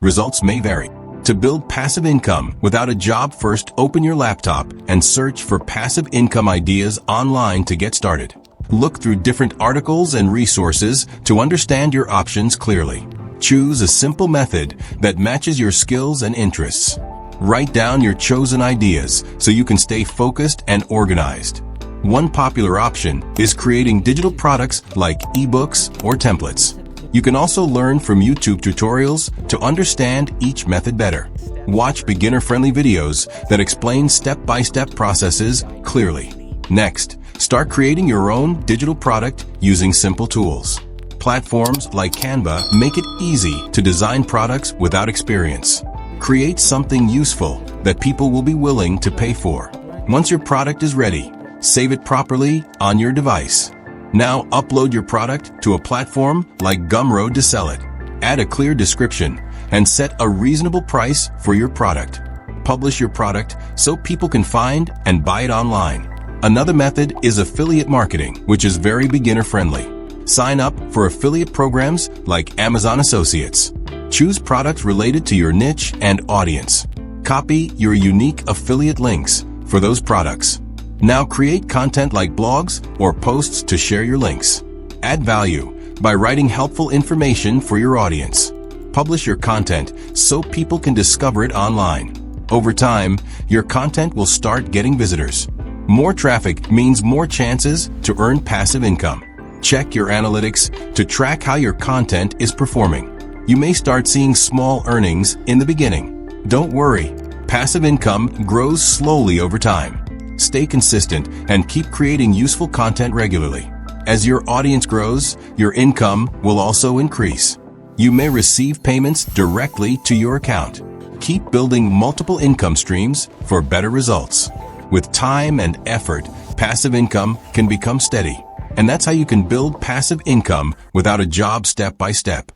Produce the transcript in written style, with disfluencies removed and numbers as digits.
Results may vary. To build passive income without a job, first open your laptop and search for passive income ideas online to get started. Look through different articles and resources to understand your options clearly. Choose a simple method that matches your skills and interests. Write down your chosen ideas so you can stay focused and organized. One popular option is creating digital products like ebooks or templates. You can also learn from YouTube tutorials to understand each method better. Watch beginner-friendly videos that explain step-by-step processes clearly. Next, start creating your own digital product using simple tools. Platforms like Canva make it easy to design products without experience. Create something useful that people will be willing to pay for. Once your product is ready, save it properly on your device. Now upload your product to a platform like Gumroad to sell it. Add a clear description and set a reasonable price for your product. Publish your product so people can find and buy it online. Another method is affiliate marketing, which is very beginner-friendly. Sign up for affiliate programs like Amazon Associates. Choose products related to your niche and audience. Copy your unique affiliate links for those products. Now create content like blogs or posts to share your links. Add value by writing helpful information for your audience. Publish your content so people can discover it online. Over time, your content will start getting visitors. More traffic means more chances to earn passive income. Check your analytics to track how your content is performing. You may start seeing small earnings in the beginning. Don't worry, passive income grows slowly over time. Stay consistent and keep creating useful content regularly. As your audience grows, your income will also increase. You may receive payments directly to your account. Keep building multiple income streams for better results. With time and effort, passive income can become steady. And that's how you can build passive income without a job step by step.